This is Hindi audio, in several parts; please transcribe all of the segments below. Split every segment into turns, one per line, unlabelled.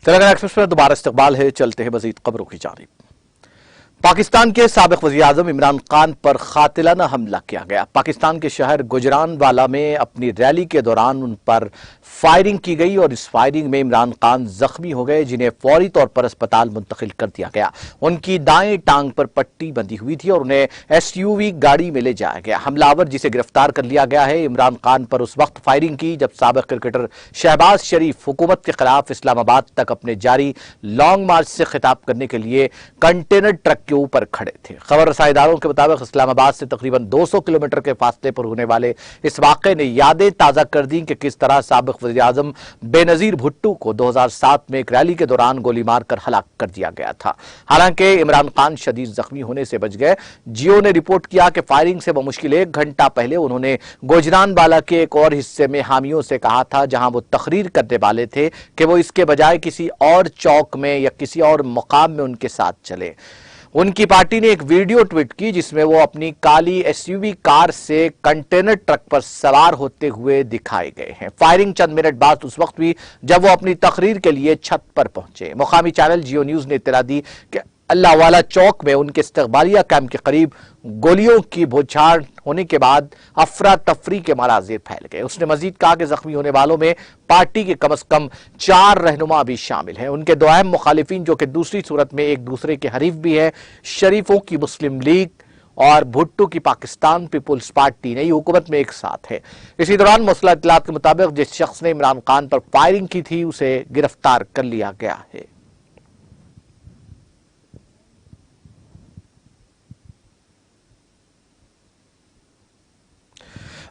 तेलंगाना एक्सप्रेस में दोबारा इस्तकबाल है। चलते हैं मजीद खबरों की जानिब। पाकिस्तान के साबिक वज़ीर आज़म इमरान खान पर कातिलाना हमला किया गया। पाकिस्तान के शहर गुजरानवाला में अपनी रैली के दौरान उन पर फायरिंग की गई और इस फायरिंग में इमरान खान जख्मी हो गए, जिन्हें फौरी तौर पर अस्पताल मुंतकिल कर दिया गया। उनकी दाएं टांग पर पट्टी बंधी हुई थी और उन्हें एसयूवी गाड़ी में ले जाया गया। हमलावर, जिसे गिरफ्तार कर लिया गया है, इमरान खान पर उस वक्त फायरिंग की जब साबिक क्रिकेटर शहबाज शरीफ हुकूमत के खिलाफ इस्लामाबाद तक अपने जारी लॉन्ग मार्च से खिताब करने के लिए कंटेनर ट्रक के ऊपर खड़े थे। खबर रसाई इदारों के मुताबिक इस्लामाबाद से तकरीबन 200 किलोमीटर के फासले पर होने वाले इस वाक़े ने यादें ताज़ा कर दी कि किस तरह साबिक वज़ीर आज़म बेनज़ीर भुट्टो को 2007 में एक रैली के दौरान गोली मारकर हलाक कर दिया गया था। हालांकि इमरान खान शदीद जख्मी होने से बच गए। जियो ने रिपोर्ट किया कि फायरिंग से बमुश्किल 1 घंटा पहले उन्होंने गुजरानवाला के एक और हिस्से में हामियों से कहा था, जहां वो तकरीर करने वाले थे, कि वो इसके बजाय किसी और चौक में या किसी और मुकाम में उनके साथ चले। उनकी पार्टी ने एक वीडियो ट्वीट की जिसमें वो अपनी काली एसयूवी कार से कंटेनर ट्रक पर सवार होते हुए दिखाए गए हैं। फायरिंग चंद मिनट बाद उस वक्त हुई जब वो अपनी तकरीर के लिए छत पर पहुंचे। मुकामी चैनल जियो न्यूज ने इत्तला दी कि अल्लाहवाला चौक में उनके इस्तकबालिया कैंप के करीब गोलियों की बौछार होने के बाद अफरा तफरी के मनाजिर फैल गए। उसने मजीद कहा कि जख्मी होने वालों में पार्टी के कम से कम 4 रहनुमा भी शामिल हैं। उनके दो अहम मुखालिफिन, जो कि दूसरी सूरत में एक दूसरे के हरीफ भी हैं, शरीफों की मुस्लिम लीग और भुट्टो की पाकिस्तान पीपुल्स पार्टी, नई हुकूमत में एक साथ है। इसी दौरान मौसूल इत्तलात के मुताबिक जिस शख्स ने इमरान खान पर फायरिंग की थी उसे गिरफ्तार कर लिया गया है।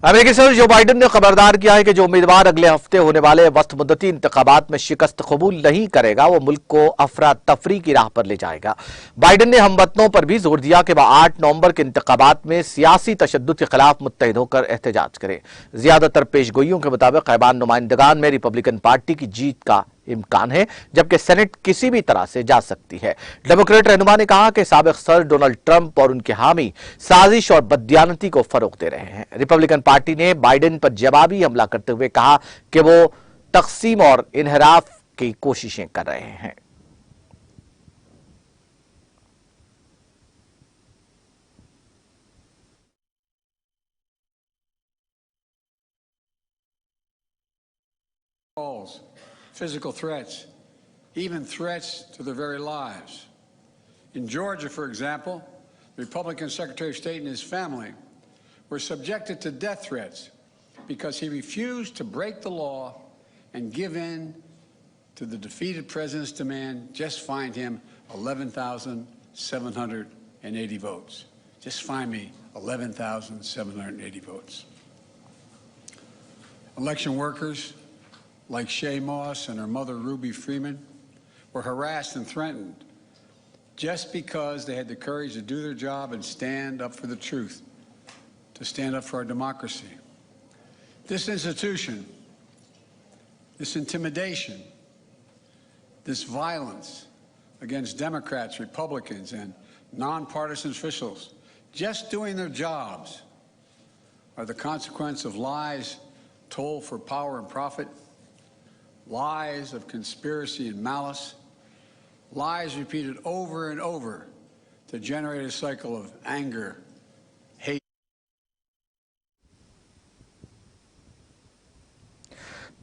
अमेरिकी सदर जो बाइडेन ने खबरदार किया है कि जो उम्मीदवार अगले हफ्ते होने वाले वक्त मुद्दती इंतखाबात में शिकस्त कबूल नहीं करेगा, वो मुल्क को अफरा तफरी की राह पर ले जाएगा। बाइडेन ने हमवतनों पर भी जोर दिया कि वह 8 नवंबर के इंतखाबात में सियासी तशद्दुद के खिलाफ मुत्तहिद होकर एहतजाज करें। ज्यादातर पेशगोइयों के मुताबिक ऐवान नुमाइंदगान में रिपब्लिकन पार्टी की जीत का इम्कान है, जबकि सेनेट किसी भी तरह से जा सकती है। डेमोक्रेट रहनुमा ने कहा कि साबिक सदर डोनाल्ड ट्रंप और उनके हामी साजिश और बददियानती को फरोग दे रहे हैं। रिपब्लिकन पार्टी ने बाइडेन पर जवाबी हमला करते हुए कहा कि वो तकसीम और इनहराफ की कोशिशें कर रहे हैं।
Physical threats, even threats to their very lives. In Georgia, for example, the Republican Secretary of State and his family were subjected to death threats because he refused to break the law and give in to the defeated president's demand, just find him 11,780 votes. Just find me 11,780 votes. Election workers like Shay Moss and her mother, Ruby Freeman, were harassed and threatened just because they had the courage to do their job and stand up for the truth, to stand up for our democracy. This institution, this intimidation, this violence against Democrats, Republicans, and nonpartisan officials just doing their jobs are the consequence of lies told for power and profit, lies of conspiracy and malice, lies repeated over and over to generate a cycle of anger, hate.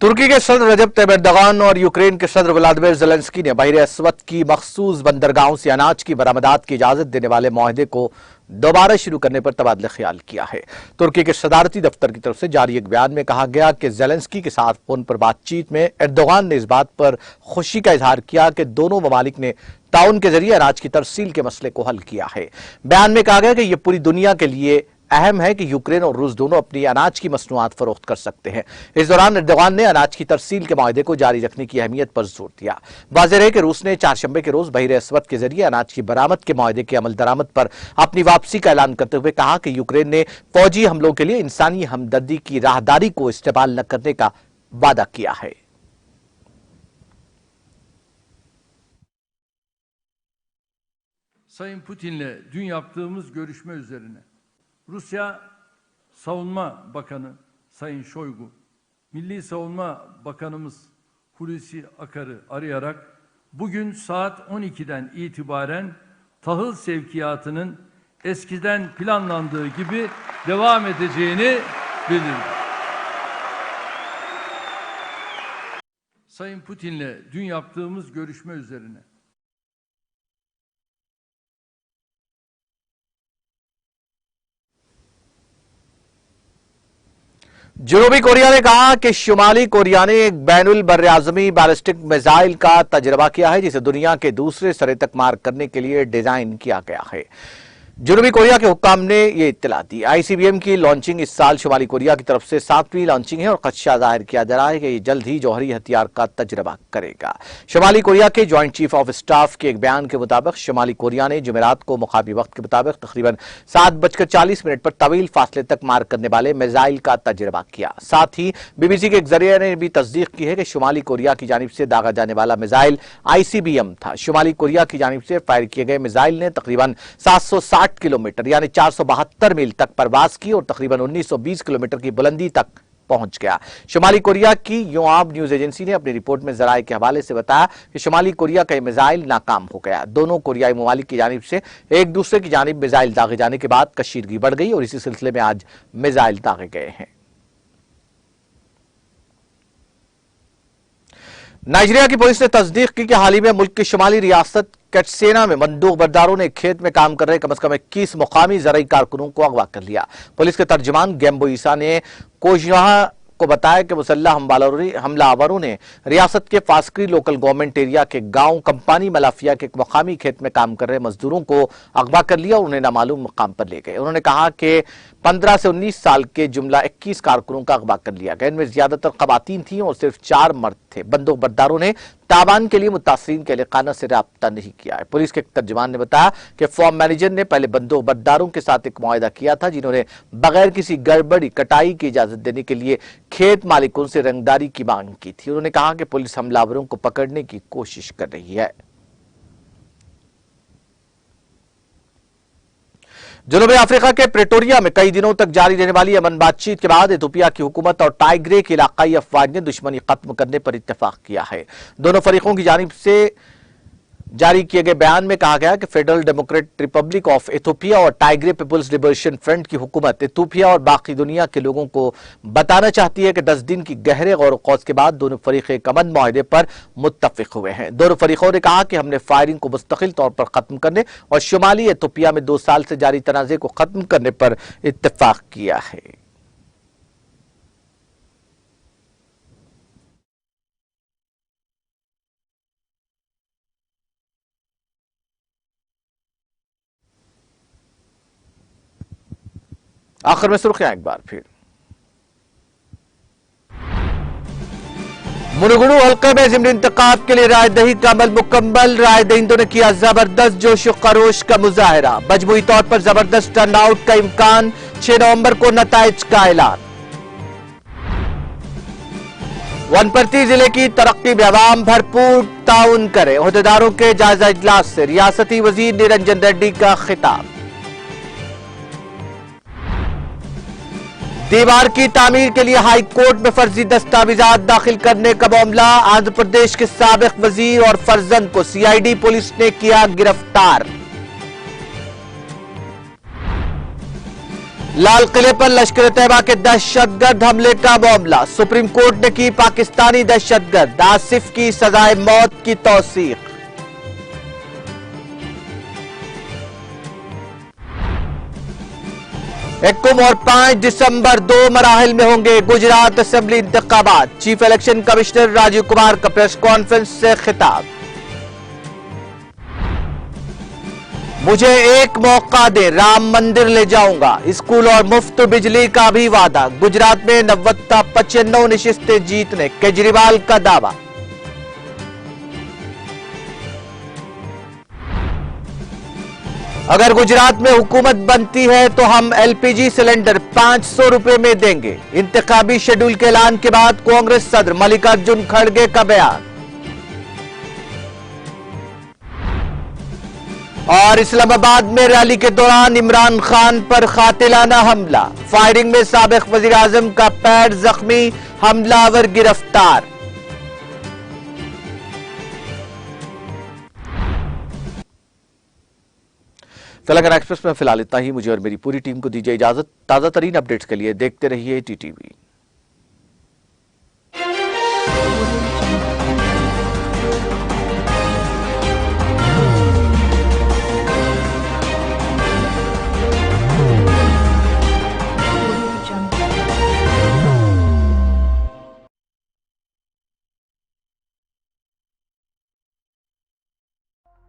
तुर्की के सदर रजब तैयब एर्दोगान और यूक्रेन के सदर व्लादिमीर ज़ेलेंस्की ने बहर अस्वद की मखसूस बंदरगाहों से अनाज की बरामदात की इजाजत देने वाले मुआहदे को दोबारा शुरू करने पर तबादला ख्याल किया है। तुर्की के सदारती दफ्तर की तरफ से जारी एक बयान में कहा गया कि ज़ेलेंस्की के साथ फोन पर बातचीत में एर्दोगान ने इस बात पर खुशी का इजहार किया कि दोनों ममालिक ने ताउन के जरिए अनाज की तरसील के मसले को हल किया है। बयान में कहा गया कि यह पूरी दुनिया के लिए अहम है कि यूक्रेन और रूस दोनों अपनी अनाज की मसनूआत फरोख्त कर सकते हैं। इस दौरान एर्दोगान ने अनाज की तरसील के माहदे को जारी रखने की अहमियत पर जोर दिया। वाज़ेह है कि रूस ने 4 शंबे के रोज बहर अस्वद के जरिए अनाज की बरामद के माहदे के अमल दरामद पर अपनी वापसी का ऐलान करते हुए कहा कि यूक्रेन ने फौजी हमलों के लिए इंसानी हमदर्दी की राहदारी को इस्तेमाल न करने का वादा किया है।
Sayın Putin'le dün yaptığımız görüşme üzerine Rusya Savunma Bakanı Sayın Şoygu, Milli Savunma Bakanımız Hulusi Akar'ı arayarak bugün saat 12'den itibaren tahıl sevkiyatının eskiden planlandığı gibi devam edeceğini bildirdi. Sayın Putin'le dün yaptığımız görüşme üzerine
जनूबी कोरिया ने कहा कि शुमाली कोरिया ने एक बैनुल बर्राज़मी बैलिस्टिक मिसाइल का तजर्बा किया है जिसे दुनिया के दूसरे सिरे तक मार करने के लिए डिजाइन किया गया है। जनूबी कोरिया के हुक्काम ने यह इत्तला दी। आईसीबीएम की लॉन्चिंग इस साल शुमाली कोरिया की तरफ से 7वीं लॉन्चिंग है और खदशा जाहिर किया जा रहा है कि यह जल्द ही जौहरी हथियार का तजर्बा करेगा। शुमाली कोरिया के ज्वाइंट चीफ ऑफ स्टाफ के एक बयान के मुताबिक शुमाली कोरिया ने जुमेरात को मुकामी वक्त के मुताबिक तकरीबन 7:40 पर तवील फासले तक मार करने वाले मिसाइल का तजर्बा किया। साथ ही बीबीसी के एक जरिए ने भी तस्दीक की है कि शुमाली कोरिया की जानिब से दागा जाने वाला मिसाइल आईसीबीएम था। शुमाली कोरिया की जानिब से फायर किए गए मिसाइल ने तकरीबन 760 किलोमीटर यानी 472 मील तक परवाज की और तकरीबन 1920 किलोमीटर की बुलंदी तक पहुंच गया। शुमाली कोरिया की योआब न्यूज एजेंसी ने अपनी रिपोर्ट में जराये के हवाले से बताया कि शुमाली कोरिया का मिसाइल नाकाम हो गया। दोनों कोरियाई ममालिक की जानिब से एक दूसरे की जानिब मिसाइल दागे जाने के बाद कशीदगी बढ़ गई और इसी सिलसिले में आज मिसाइल दागे गए हैं। नाइजीरिया की पुलिस ने तस्दीक की कि हाल ही में मुल्क की शुमाली रियासत कटसेना में बंदूक बरदारों ने खेत में काम कर रहे कम से कम 21 मुकामी ज़राई कारकुनों को अगवा कर लिया। पुलिस के तर्जमान गेम्बो ईसा ने कोशयाहा को बताया कि मुसल्लह हमलावरों ने रियासत के फास्करी लोकल गवर्नमेंट एरिया के गांव कंपानी मलाफिया के एक मुकामी खेत में काम कर रहे मजदूरों को अगवा कर लिया और उन्हें नामालूम मकाम पर ले गए। उन्होंने कहा कि 15 से 19 साल के जुमला 21 कारकुनों का अगवा कर लिया गया। इनमें ज्यादातर खवातीन थी और सिर्फ 4 मर्द थे। बंदूक बरदारों ने ताबान के लिए मुतासरीन के अहलिकाना से राब्ता नहीं किया है। पुलिस के एक तर्जमान ने बताया कि फॉर्म मैनेजर ने पहले बंदूक बरदारों के साथ एक मुआहदा किया था जिन्होंने बगैर किसी गड़बड़ी कटाई की इजाजत देने के लिए खेत मालिकों से रंगदारी की मांग की थी। उन्होंने कहा कि पुलिस हमलावरों को पकड़ने की कोशिश कर रही है। जनूबी अफ्रीका के प्रेटोरिया में कई दिनों तक जारी रहने वाली अमन बातचीत के बाद इथियोपिया की हुकूमत और टाइग्रे की इलाकाई अफवाज ने दुश्मनी खत्म करने पर इत्तेफाक किया है। दोनों फरीकों की जानिब से जारी किए गए बयान में कहा गया कि federal democratic Republic of Ethiopia और टाइग्रे पीपुल्स लिबरेशन फ्रंट की हुकूमत इथियोपिया और बाकी दुनिया के लोगों को बताना चाहती है कि 10 दिन की गहरे गौर व के बाद दोनों फरीक एक अमन मुआहदे पर मुत्तफिक हुए हैं। दोनों फरीकों ने कहा कि हमने फायरिंग को मुस्तकिल तौर पर खत्म करने और शुमाली इथियोपिया में 2 साल से जारी तनाज़े को खत्म करने पर इत्तेफाक किया है। आखिर में सुर्खियां एक बार फिर। मुनगुरु हल्के में जिमनी इंतखाब के लिए रायदही का अमल मुकम्मल। रायदहिंदों ने किया जबरदस्त जोश खरोश का मुजाहरा। मजमूई तौर पर जबरदस्त टर्नआउट का इम्कान। 6 नवंबर को नताइज का ऐलान। वनपर्ती जिले की तरक्की में अवाम भरपूर ताउन करे। ओहदेदारों के जायजा इजलास से रियासती वजीर निरंजन रेड्डी का खिताब। दीवार की तामीर के लिए हाई कोर्ट में फर्जी दस्तावेजात दाखिल करने का मामला। आंध्र प्रदेश के साबिक वजीर और फर्जंद को सीआईडी पुलिस ने किया गिरफ्तार। लाल किले पर लश्कर तैयबा के दहशतगर्द हमले का मामला। सुप्रीम कोर्ट ने की पाकिस्तानी दहशतगर्द आसिफ की सजाए मौत की तौसीक। हुक्म और 5 दिसंबर 2 मराहिल में होंगे गुजरात असेंबली इंतखाबात। Chief election commissioner Rajiv Kumar का प्रेस कॉन्फ्रेंस से खिताब। मुझे एक मौका दे, राम मंदिर ले जाऊंगा। स्कूल और मुफ्त बिजली का भी वादा। गुजरात में 95 नशिस्तें जीतने केजरीवाल का दावा। अगर गुजरात में हुकूमत बनती है तो हम एलपीजी सिलेंडर 500 रुपए में देंगे। इंतखाबी शेड्यूल के ऐलान के बाद कांग्रेस सदर मल्लिकार्जुन खड़गे का बयान। और इस्लामाबाद में रैली के दौरान इमरान खान पर कातिलाना हमला। फायरिंग में साबिक वजीर आजम का पैर जख्मी, हमलावर गिरफ्तार। तेलंगाना एक्सप्रेस में फिलहाल इतना ही। मुझे और मेरी पूरी टीम को दीजिए इजाजत। ताजा तरीन अपडेट्स के लिए देखते रहिए टीटीवी।